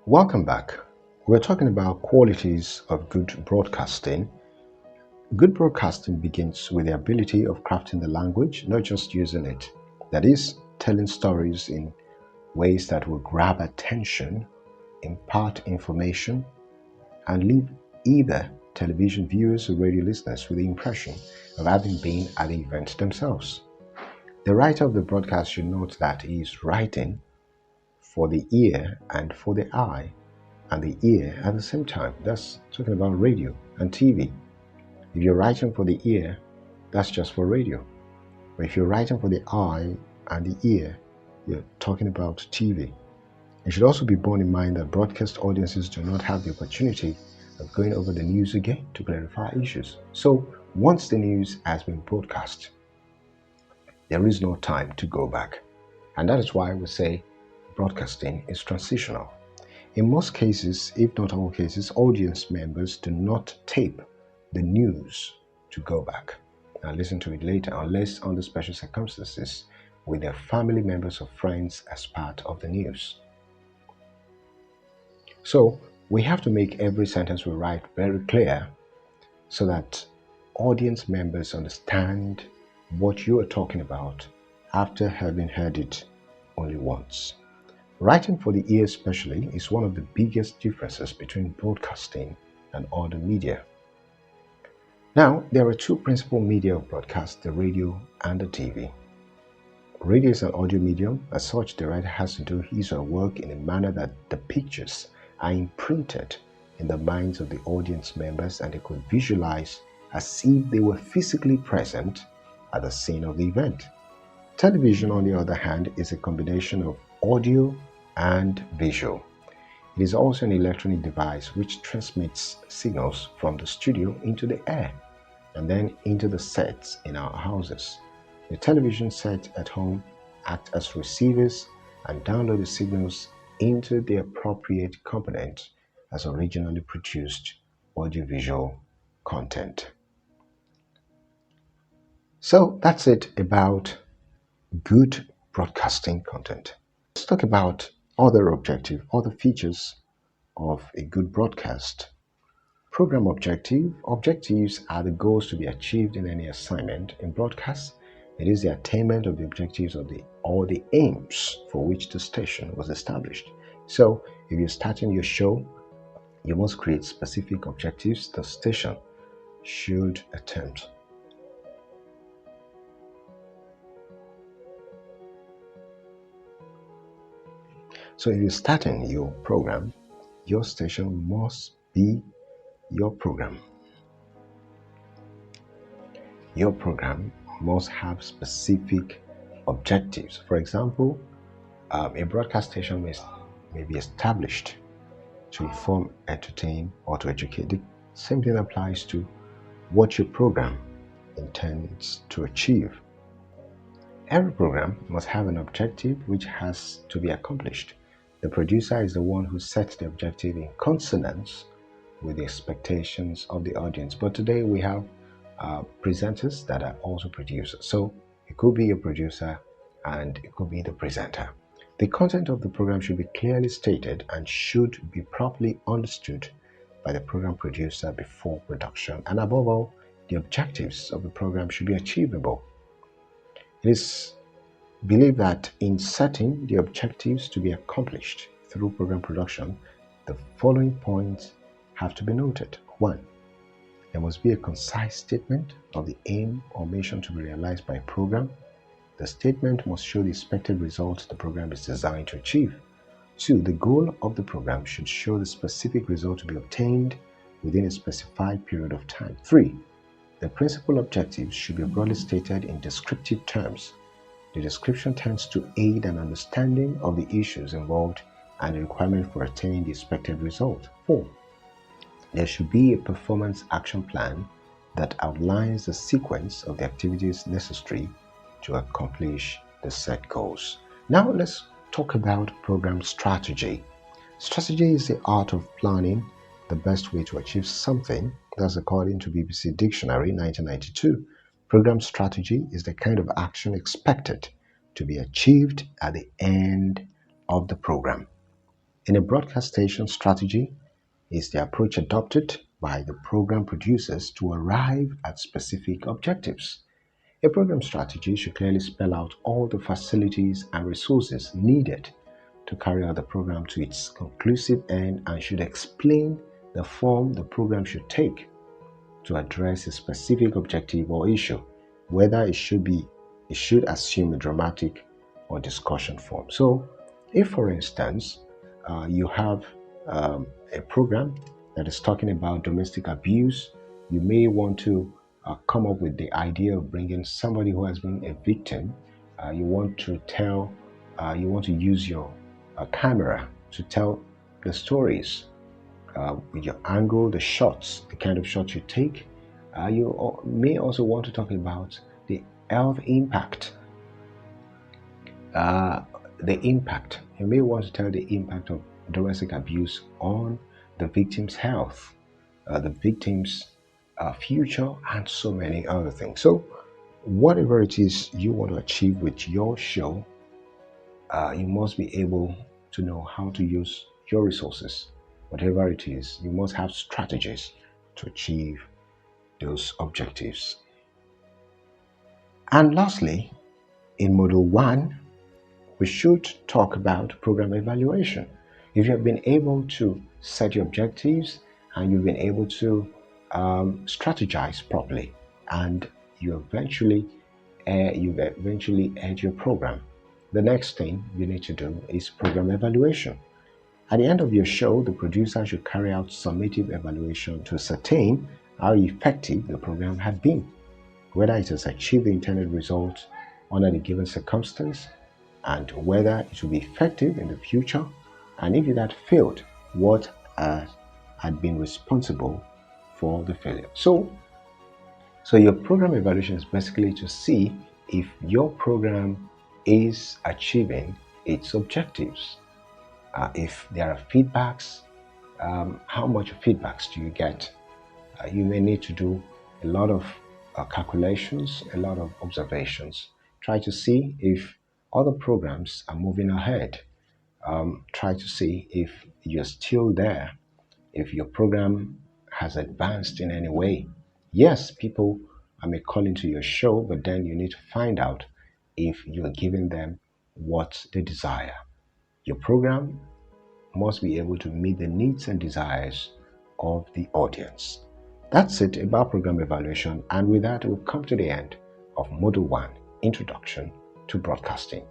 Welcome back. We're talking about qualities of good broadcasting. Good broadcasting begins with the ability of crafting the language, not just using it. That is, telling stories in ways that will grab attention, impart information, and leave either television viewers or radio listeners with the impression of having been at the event themselves. The writer of the broadcast should note that he is writing for the ear and for the eye and the ear at the same time. That's talking about radio and TV. If you're writing for the ear, that's just for radio. But if you're writing for the eye and the ear, you're talking about TV. It should also be borne in mind that broadcast audiences do not have the opportunity of going over the news again to clarify issues. So once the news has been broadcast, there is no time to go back. And that is why we say broadcasting is transitional. In most cases, if not all cases, audience members do not tape the news to go back and listen to it later, unless under special circumstances with their family members or friends as part of the news. So we have to make every sentence we write very clear so that audience members understand what you are talking about after having heard it only once. Writing for the ear especially is one of the biggest differences between broadcasting and other media. Now, there are two principal media of broadcast, the radio and the TV. Radio is an audio medium. As such, the writer has to do his or her work in a manner that the pictures are imprinted in the minds of the audience members and they could visualize as if they were physically present at the scene of the event. Television, on the other hand, is a combination of audio and visual. It is also an electronic device which transmits signals from the studio into the air and then into the sets in our houses. The television set at home act as receivers and download the signals into the appropriate component as originally produced audiovisual content. So that's it about good broadcasting content. Let's talk about other features of a good broadcast. Program objective. Objectives are the goals to be achieved in any assignment. In broadcast, it is the attainment of the objectives or the aims for which the station was established. So, if you're starting your show, you must create specific objectives the station should attempt. So if you're starting your program, your station must be your program. Your program must have specific objectives. For example, a broadcast station may be established to inform, entertain, or to educate. The same thing applies to what your program intends to achieve. Every program must have an objective which has to be accomplished. The producer is the one who sets the objective in consonance with the expectations of the audience. But today we have presenters that are also producers. So it could be a producer and it could be the presenter. The content of the program should be clearly stated and should be properly understood by the program producer before production. And above all, the objectives of the program should be achievable. It is believed that in setting the objectives to be accomplished through program production, the following points have to be noted. 1. There must be a concise statement of the aim or mission to be realized by a program. The statement must show the expected results the program is designed to achieve. 2. The goal of the program should show the specific result to be obtained within a specified period of time. 3. The principal objectives should be broadly stated in descriptive terms. The description tends to aid an understanding of the issues involved and the requirement for attaining the expected result. 4. There should be a performance action plan that outlines the sequence of the activities necessary to accomplish the set goals. Now let's talk about program strategy. Strategy is the art of planning the best way to achieve something. That's according to BBC Dictionary 1992. Program strategy is the kind of action expected to be achieved at the end of the program. In a broadcast station, strategy is the approach adopted by the program producers to arrive at specific objectives. A program strategy should clearly spell out all the facilities and resources needed to carry out the program to its conclusive end and should explain the form the program should take to address a specific objective or issue, whether it should assume a dramatic or discussion form. So, if for instance you have a program that is talking about domestic abuse, you may want to come up with the idea of bringing somebody who has been a victim. You want to tell, you want to use your camera to tell the stories with your angle, the shots, the kind of shots you take. You may also want to talk about the health impact. The impact. You may want to tell the impact of domestic abuse on the victim's health, the victim's future, and so many other things. So, whatever it is you want to achieve with your show, you must be able to know how to use your resources. Whatever it is, you must have strategies to achieve those objectives. And lastly, in Module 1, we should talk about program evaluation. If you have been able to set your objectives and you've been able to strategize properly, and you've eventually end your program, the next thing you need to do is program evaluation. At the end of your show, the producer should carry out summative evaluation to ascertain how effective the program had been, whether it has achieved the intended result under the given circumstance, and whether it will be effective in the future, and if it had failed, what had been responsible for the failure. So your program evaluation is basically to see if your program is achieving its objectives. If there are feedbacks, how much feedbacks do you get? You may need to do a lot of calculations, a lot of observations. Try to see if other programs are moving ahead. Try to see if you're still there, if your program has advanced in any way. Yes, people may call into your show, but then you need to find out if you're giving them what they desire. Your program must be able to meet the needs and desires of the audience. That's it about program evaluation, and with that, we'll come to the end of Module 1, Introduction to Broadcasting.